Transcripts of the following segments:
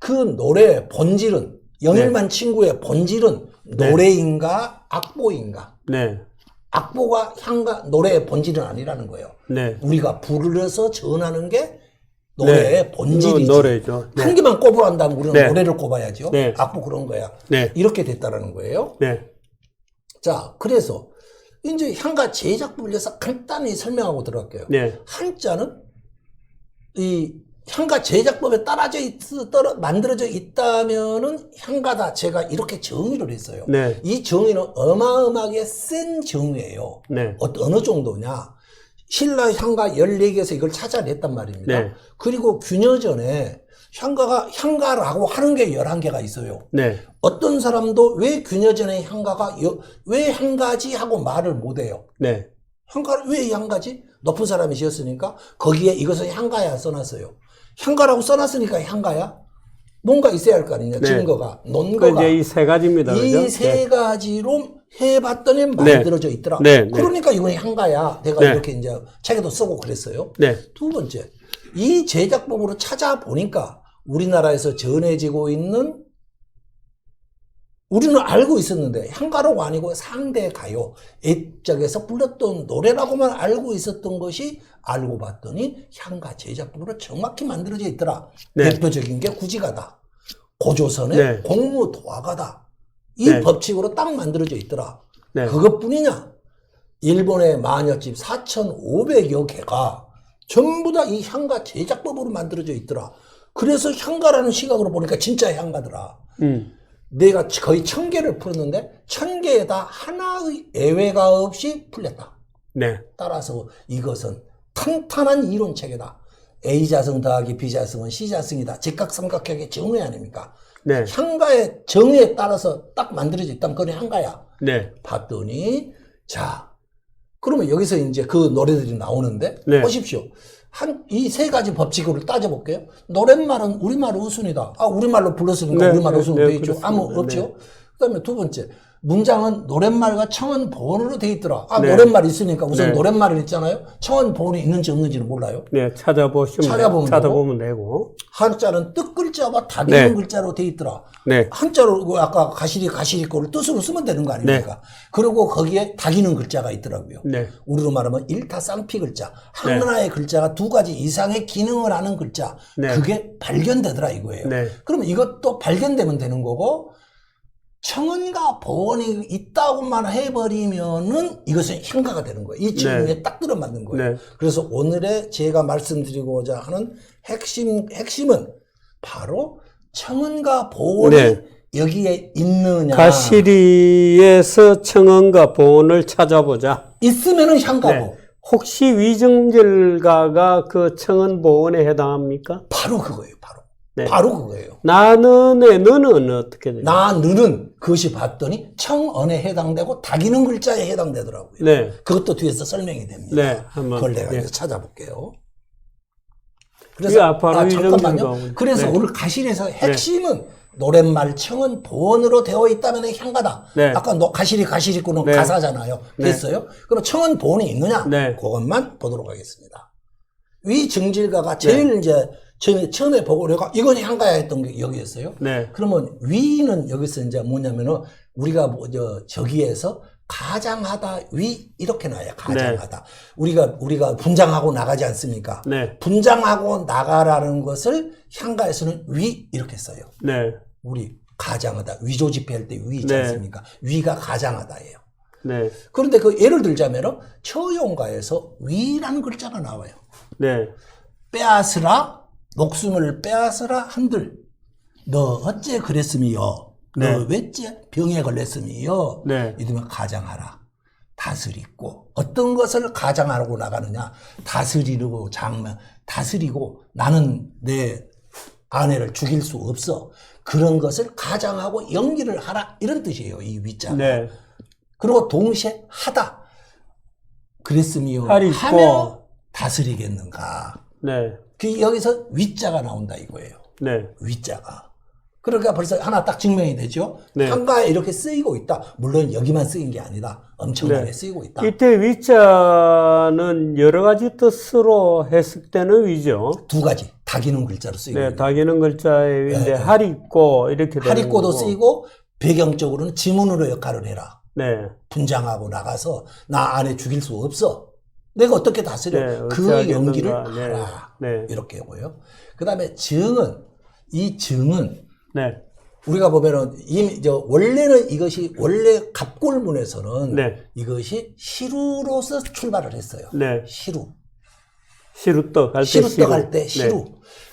그 노래의 본질은 영일만 친구의 본질은 노래인가 악보인가? 네. 악보가 향가 노래의 본질은 아니라는 거예요. 네. 우리가 불러서 전하는 게 노래의 본질이지. 노래죠. 네. 한 개만 꼽으란다면 우리는 네. 노래를 꼽아야죠. 네. 악보 그런 거야. 네. 이렇게 됐다라는 거예요. 네. 자, 그래서 이제 향가 제작법을 위해서 간단히 설명하고 들어갈게요. 네. 한자는 이 향가 제작법에 만들어져 있다면은 향가다. 제가 이렇게 정의를 했어요. 네. 이 정의는 어마어마하게 센 정의예요. 네. 어느 정도냐. 신라 향가 14개에서 이걸 찾아냈단 말입니다. 네. 그리고 균여전에 향가라고 하는 게 11개가 있어요. 네. 어떤 사람도 왜 균여전에 향가가 왜 향가지 하고 말을 못해요. 네. 향가를 왜 향가지? 높은 사람이 지었으니까 거기에 이것은 향가야 써놨어요. 향가라고 써놨으니까 향가야? 뭔가 있어야 할 거 아니냐. 네. 증거가, 논거가. 이제 이 세 가지입니다. 이 세 가지로 해봤더니 만들어져 있더라. 네. 그러니까 이건 향가야. 내가 네. 이렇게 이제 책에도 쓰고 그랬어요. 네. 두 번째, 이 제작법으로 찾아보니까 우리나라에서 전해지고 있는 우리는 알고 있었는데 향가로가 아니고 상대가요 옛적에서 불렀던 노래라고만 알고 있었던 것이 알고 봤더니 향가 제작법으로 정확히 만들어져 있더라. 네. 대표적인 게 구지가다. 고조선의 네. 공무도화가다. 이 네. 법칙으로 딱 만들어져 있더라. 네. 그것뿐이냐? 일본의 마녀집 4,500여 개가 전부 다 이 향가 제작법으로 만들어져 있더라. 그래서 향가라는 시각으로 보니까 진짜 향가더라. 내가 거의 1,000개를 풀었는데 1,000개에다 하나의 예외가 없이 풀렸다. 네. 따라서 이것은 탄탄한 이론체계다. A자성 더하기 B자성은 C자성이다. 즉각삼각형의 정의 아닙니까? 네. 향가의 정의에 따라서 딱 만들어져 있다면 그건 향가야. 네. 봤더니 자 그러면 여기서 이제 그 노래들이 나오는데 네. 보십시오. 이 세 가지 법칙을 따져볼게요. 노랫말은 우리말 우순이다. 우리말로 불렀으니까 네, 우리말 네, 우순으로 네, 돼 있죠. 그렇습니다. 아무 없죠. 네. 그다음에 두 번째 문장은 노랫말과 청은 보원으로 돼 있더라. 네. 노랫말 있으니까 우선 네. 노랫말이 있잖아요. 청은 보원이 있는지 없는지는 몰라요. 네. 찾아보면 되고. 한자는 뜻 글자와 다리는 네. 글자로 돼 있더라. 네. 한자로 아까 가시리 거를 뜻으로 쓰면 되는 거 아닙니까? 그리고 거기에 다기는 글자가 있더라고요. 네. 우리로 말하면 일타쌍피 글자. 하나의 글자가 두 가지 이상의 기능을 하는 글자. 네. 그게 발견되더라 이거예요. 네. 그러면 이것도 발견되면 되는 거고 청원과 보원이 있다고만 해버리면은 이것은 향가가 되는 거예요. 이 질문에 딱 들어맞는 거예요. 네. 그래서 오늘의 제가 말씀드리고자 하는 핵심은 바로 청원과 보원이 네. 여기에 있느냐. 가시리에서 청원과 보원을 찾아보자. 있으면은 향가고. 네. 혹시 위정절가가 그 청원 보원에 해당합니까? 바로 그거예요. 바로. 네. 바로 그거예요. 나는의 너는 어떻게 돼요? 나는 그것이 봤더니 청언에 해당되고 다기는 글자에 해당되더라고요. 네. 그것도 뒤에서 설명이 됩니다. 네. 한번. 그걸 내가 네. 이제 찾아볼게요. 이게 바로 잠깐만요. 그래서 네. 오늘 가실에서 핵심은 노랫말 청은 보원으로 되어 있다면 향가다. 네. 아까 가시리꾸는 네. 가사잖아요. 됐어요? 그럼 청은 보원이 있느냐? 네. 그것만 보도록 하겠습니다. 위증질가가 제일 이제 처음에 보고 내가 이건 향가야 했던 게 여기였어요. 네. 그러면 위는 여기서 이제 뭐냐면은 우리가 저기에서 가장하다 위 이렇게 나와요. 가장하다. 우리가 분장하고 나가지 않습니까? 네. 분장하고 나가라는 것을 향가에서는 위 이렇게 써요. 네. 우리 가장하다 위조 집회할 때 위 있지 네. 않습니까? 위가 가장하다예요. 네. 그런데 그 예를 들자면은 처용가에서 위라는 글자가 나와요. 네. 빼앗으라 목숨을 빼앗으라 한들 너 어째 그랬으미요? 네. 너 왜째 병에 걸렸으미요? 네. 이러면 가장하라. 다스리고 어떤 것을 가장하고 나가느냐? 다스리고 나는 내 아내를 죽일 수 없어. 그런 것을 가장하고 연기를 하라. 이런 뜻이에요. 이 위자가. 네. 그리고 동시에 하다. 그랬으미요. 하리고. 하며 다스리겠는가. 네. 여기서 위자가 나온다 이거예요. 네. 위자가. 그러니까 벌써 하나 딱 증명이 되죠. 네. 향가에 이렇게 쓰이고 있다. 물론 여기만 쓰인 게 아니다. 엄청나게 네. 쓰이고 있다. 이때 위자는 여러 가지 뜻으로 해석되는 위죠. 두 가지. 다기는 글자로 쓰이고 네, 다기는 글자에 네, 이제 네. 하리꼬 이렇게 되는 하리꼬도 거고. 쓰이고 배경적으로는 지문으로 역할을 해라. 네. 분장하고 나가서 나 안에 죽일 수 없어. 내가 어떻게 다스려? 네, 그 어찌하겠는가. 연기를 네, 하라. 네. 이렇게 하고요. 그 다음에 이 증은 네. 우리가 보면은 원래는 이것이 원래 갑골문에서는 네. 이것이 시루로서 출발을 했어요. 네. 시루. 시루떡 할 때 시루떡 할 때 네. 시루.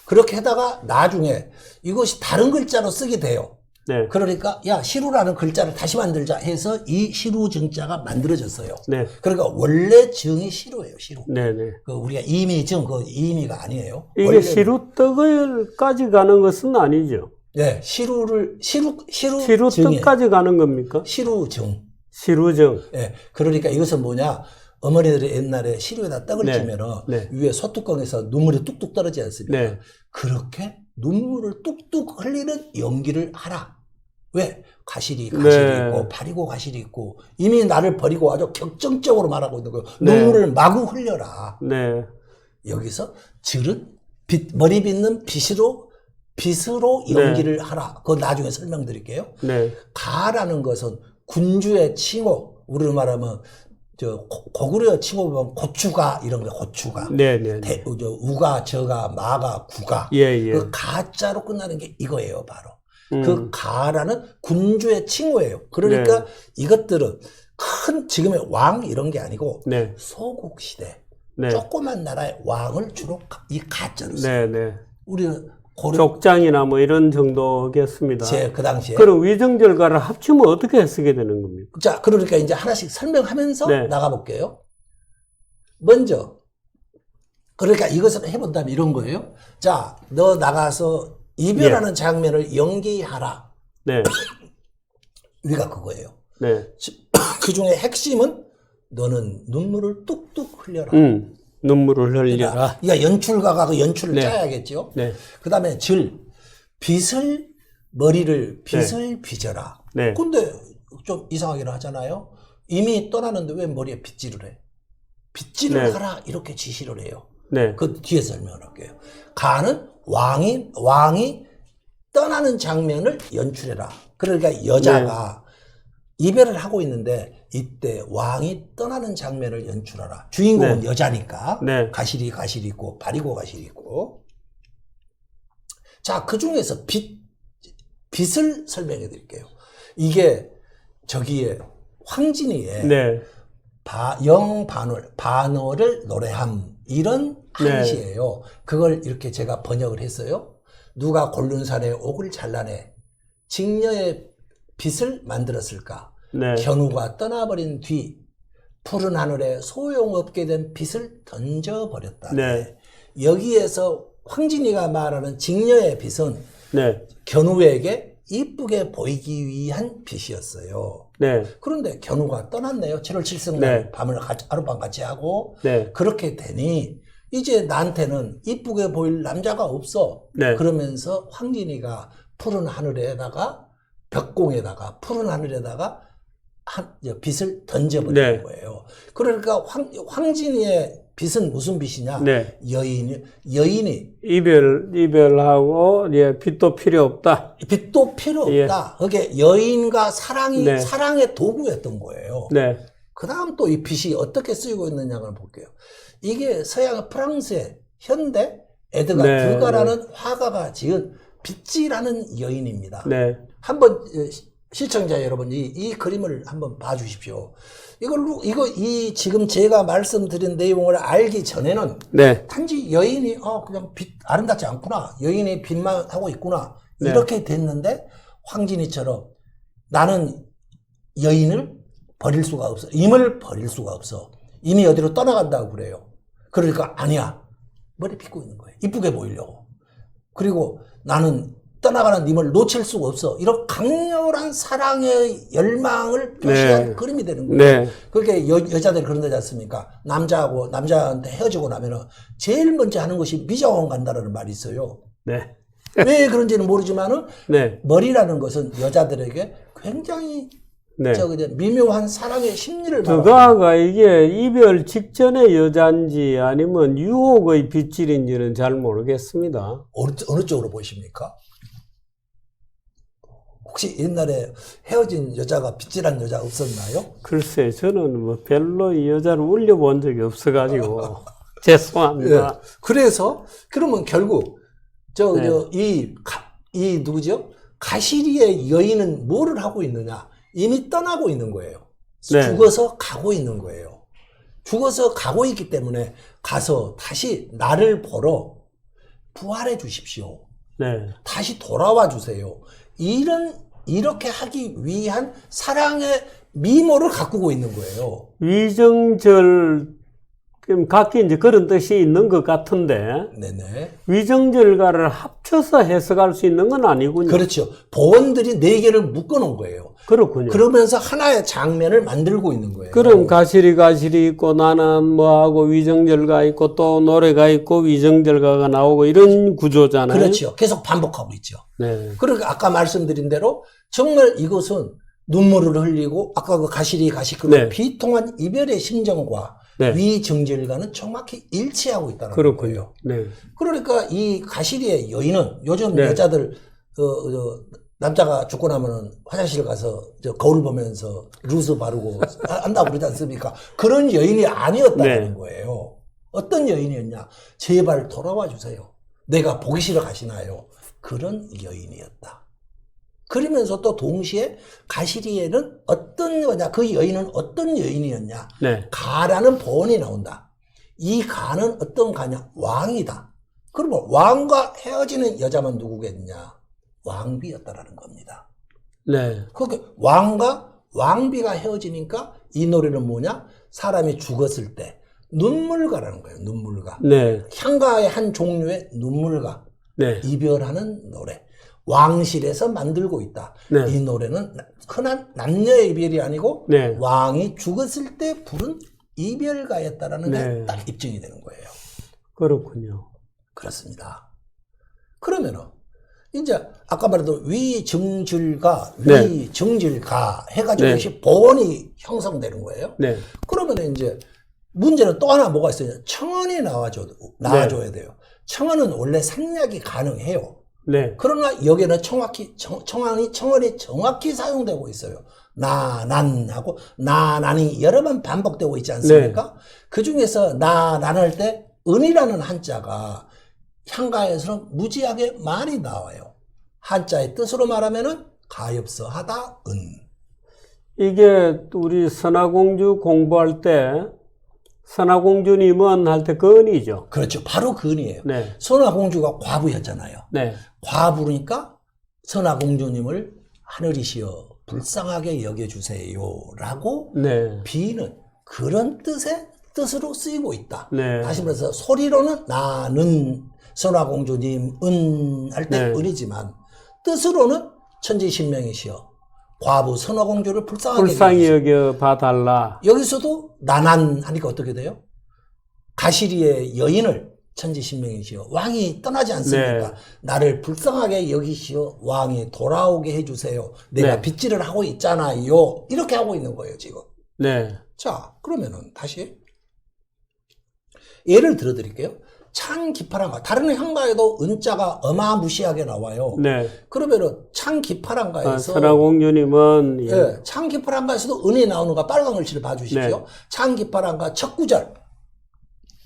그렇게 하다가 나중에 이것이 다른 글자로 쓰게 돼요. 네. 그러니까 야 시루라는 글자를 다시 만들자 해서 이 시루 증자가 만들어졌어요. 네. 그러니까 원래 증이 시루예요. 시루. 네, 네. 그 우리가 이미증 그 이미가 아니에요. 이게 원래는. 시루떡을까지 가는 것은 아니죠. 네, 시루를 시루증이에요. 시루떡까지 가는 겁니까? 시루증. 시루정. 예. 그러니까 이것은 뭐냐? 어머니들이 옛날에 시루에다 떡을 네. 찌면은 네. 위에 소뚜껑에서 눈물이 뚝뚝 떨어지지 않습니까? 네. 그렇게 눈물을 뚝뚝 흘리는 연기를 하라. 왜? 가실이 네. 있고 파리고 가실이 있고 이미 나를 버리고 아주 격정적으로 말하고 있는 거예요. 네. 눈물을 마구 흘려라. 네. 여기서 질은 머리 빗는 빛으로 연기를 하라. 그거 나중에 설명드릴게요. 네. 가라는 것은 군주의 칭호, 우리로 말하면 고구려 칭호 보면 고추가 이런 거 고추가. 네, 네. 네. 우가, 저가, 마가, 구가. 예, 예. 그 가자로 끝나는 게 이거예요, 바로. 그 가라는 군주의 칭호예요. 그러니까 네. 이것들은 지금의 왕 이런 게 아니고 네. 소국 시대 네. 조그만 나라의 왕을 주로 이 가자로 써요. 네, 네. 우리는 고려 족장이나 뭐 이런 정도겠습니다. 그 당시에. 그럼 위정절가를 합치면 어떻게 쓰게 되는 겁니까? 자, 그러니까 이제 하나씩 설명하면서 네. 나가볼게요. 먼저, 그러니까 이것을 해본다면 이런 거예요. 자, 너 나가서 이별하는 장면을 연기하라. 네. 우리가 그거예요. 네. 그 중에 핵심은 너는 눈물을 뚝뚝 흘려라. 눈물을 흘리라. 그러니까 연출가가 그 연출을 네. 짜야겠죠. 네. 그 다음에 머리를 빗을 빚어라. 네. 근데 좀 이상하긴 하잖아요. 이미 떠나는데 왜 머리에 빗질을 해? 빗질을 네. 하라 이렇게 지시를 해요. 네. 그 뒤에 설명을 할게요. 가는 왕이 떠나는 장면을 연출해라. 그러니까 여자가 이별을 하고 있는데 이때 왕이 떠나는 장면을 연출하라. 주인공은 네. 여자니까 네. 가실이 있고 바리고 가실이 있고. 자, 그 중에서 빛을 설명해 드릴게요. 이게 저기에 황진이의 네. 반월을 노래함 이런 네. 한시예요. 그걸 이렇게 제가 번역을 했어요. 누가 곤륜산에 옥을 잘라내 직녀의 빛을 만들었을까? 네. 견우가 떠나버린 뒤 푸른 하늘에 소용없게 된 빛을 던져버렸다. 네. 여기에서 황진이가 말하는 직녀의 빛은 네. 견우에게 이쁘게 보이기 위한 빛이었어요. 네. 그런데 견우가 떠났네요. 7월 7승날 네. 밤을 하룻밤 같이 하고 네. 그렇게 되니 이제 나한테는 이쁘게 보일 남자가 없어. 네. 그러면서 황진이가 푸른 하늘에다가 벽공에다가 푸른 하늘에다가 빛을 던져버리는 네. 거예요. 그러니까 황진이의 빛은 무슨 빛이냐? 네. 여인이 이별하고 빛도 필요 없다. 빛도 필요 없다. 그게 여인과 네. 사랑의 도구였던 거예요. 네. 그 다음 또 이 빛이 어떻게 쓰이고 있느냐를 볼게요. 이게 서양 프랑스의 현대 에드가 네. 드가라는 화가가 지은 빛이라는 여인입니다. 네. 한번 시청자 여러분 이 그림을 한번 봐주십시오. 이 지금 제가 말씀드린 내용을 알기 전에는 네. 단지 여인이 그냥 아름답지 않구나. 여인이 빛만 하고 있구나. 네. 이렇게 됐는데 황진이처럼 나는 여인을 버릴 수가 없어. 임을 버릴 수가 없어. 이미 어디로 떠나간다고 그래요. 그러니까 아니야. 머리 빗고 있는 거예요. 이쁘게 보이려고. 그리고 나는 떠나가는 님을 놓칠 수가 없어. 이런 강렬한 사랑의 열망을 표시한 네. 그림이 되는 거예요. 네. 그렇게 여자들이 그런 데지 않습니까? 남자한테 헤어지고 나면은 제일 먼저 하는 것이 미장원 간다라는 말이 있어요. 네. 왜 그런지는 모르지만은 네. 머리라는 것은 여자들에게 굉장히 네. 미묘한 사랑의 심리를 그가가 이게 이별 직전의 여잔지 아니면 유혹의 빗질인지는 잘 모르겠습니다. 어느 쪽으로 보십니까? 혹시 옛날에 헤어진 여자가 빗질한 여자 없었나요? 글쎄, 저는 뭐 별로 이 여자를 울려본 적이 없어가지고 죄송합니다. 예. 그래서 그러면 결국 네. 이 누구죠? 가시리의 여인은 뭐를 하고 있느냐? 이미 떠나고 있는 거예요. 네. 죽어서 가고 있는 거예요. 죽어서 가고 있기 때문에 가서 다시 나를 보러 부활해 주십시오. 네. 다시 돌아와 주세요. 이렇게 하기 위한 사랑의 미모를 가꾸고 있는 거예요. 위정절, 각기 이제 그런 뜻이 있는 것 같은데, 네네. 위정절과를 합쳐서 해석할 수 있는 건 아니군요. 그렇죠. 보원들이 4개를 묶어 놓은 거예요. 그렇군요. 그러면서 하나의 장면을 만들고 있는 거예요. 그럼 가시리 있고 나는 뭐하고 위정절가 있고 또 노래가 있고 위정절가가 나오고 이런 구조잖아요. 그렇죠. 계속 반복하고 있죠. 네. 그러니까 아까 말씀드린 대로 정말 이것은 눈물을 흘리고 아까 그 가시리 네. 비통한 이별의 심정과 네. 위정절가는 정확히 일치하고 있다는 그렇군요. 거예요. 네. 그러니까 이 가시리의 여인은 요즘 네. 여자들 남자가 죽고 나면은 화장실 가서 거울 보면서 루스 바르고 한다고 그러지 않습니까? 그런 여인이 아니었다는 네. 거예요. 어떤 여인이었냐? 제발 돌아와 주세요. 내가 보기 싫어 가시나요? 그런 여인이었다. 그러면서 또 동시에 가시리에는 어떤 거냐? 그 여인은 어떤 여인이었냐? 네. 가라는 보언이 나온다. 이 가는 어떤 가냐? 왕이다. 그러면 왕과 헤어지는 여자만 누구겠냐? 왕비였다라는 겁니다. 네. 그러니까 왕과 왕비가 헤어지니까 이 노래는 뭐냐? 사람이 죽었을 때 눈물가라는 거예요. 눈물가. 네. 향가의 한 종류의 눈물가. 네. 이별하는 노래. 왕실에서 만들고 있다. 네. 이 노래는 흔한 남녀의 이별이 아니고 네. 왕이 죽었을 때 부른 이별가였다라는 네. 게 딱 입증이 되는 거예요. 그렇군요. 그렇습니다. 그러면은 이제 아까 말했던 위정절가, 네. 위정절가 해가지고 네. 이것이 보원이 형성되는 거예요. 네. 그러면 이제 문제는 또 하나 뭐가 있어요? 청원이 나와줘야 돼요. 청원은 원래 생략이 가능해요. 네. 그러나 여기는 청원이 정확히 사용되고 있어요. 난하고 난이 여러 번 반복되고 있지 않습니까? 네. 그 중에서 난 할 때 은이라는 한자가 향가에서는 무지하게 많이 나와요. 한자의 뜻으로 말하면은 가엾어 하다 은. 이게 우리 선화공주 공부할 때 선화공주님은 할 때 그 은이죠. 그렇죠. 바로 그 은이에요. 네. 선화공주가 과부였잖아요. 네. 과부니까 선화공주님을 하늘이시여 불쌍하게 여겨주세요라고 네. 비는 그런 뜻으로 쓰이고 있다. 네. 다시 말해서 소리로는 나는 선화공주님 할 때 네. 은이지만 뜻으로는 천지신명이시여 과부 선화공주를 불쌍하게 불쌍히 여겨주세요. 여겨 봐달라. 여기서도 나난 하니까 어떻게 돼요? 가시리의 여인을 천지신명이시여 왕이 떠나지 않습니까? 네. 나를 불쌍하게 여기시어 왕이 돌아오게 해주세요. 내가 네. 빗질을 하고 있잖아요. 이렇게 하고 있는 거예요 지금. 네. 자 그러면은 다시 예를 들어 드릴게요. 창기파랑가 다른 향가에도 은자가 어마무시하게 나와요. 네. 그러면은 창기파랑가에서 선화공주님은 예. 예, 창기파랑가에서도 은이 나오는 거 빨간 글씨를 봐주십시오. 네. 창기파랑가 첫 구절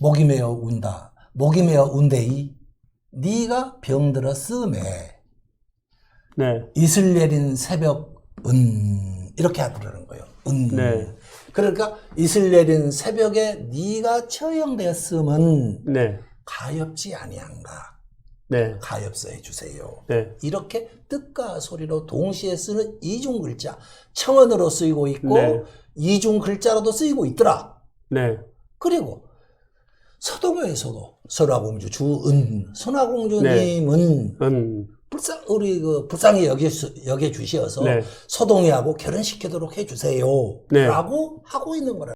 목이 메어 운다. 목이 메어 운대이 네가 병들어 쓰매 네. 이슬 내린 새벽 이렇게 부르는 거예요. 네. 그러니까 이슬 내린 새벽에 네가 처형되었으면 네. 가엾지 아니한가. 네. 가엾어 해주세요. 네. 이렇게 뜻과 소리로 동시에 쓰는 이중 글자 청원으로 쓰이고 있고 네. 이중 글자로도 쓰이고 있더라. 네. 그리고 서동요에서도 선화공주 선화공주님은 우리 불쌍히 여겨주시어서 네. 서동이하고 결혼시키도록 해주세요. 네. 라고 하고 있는 거라.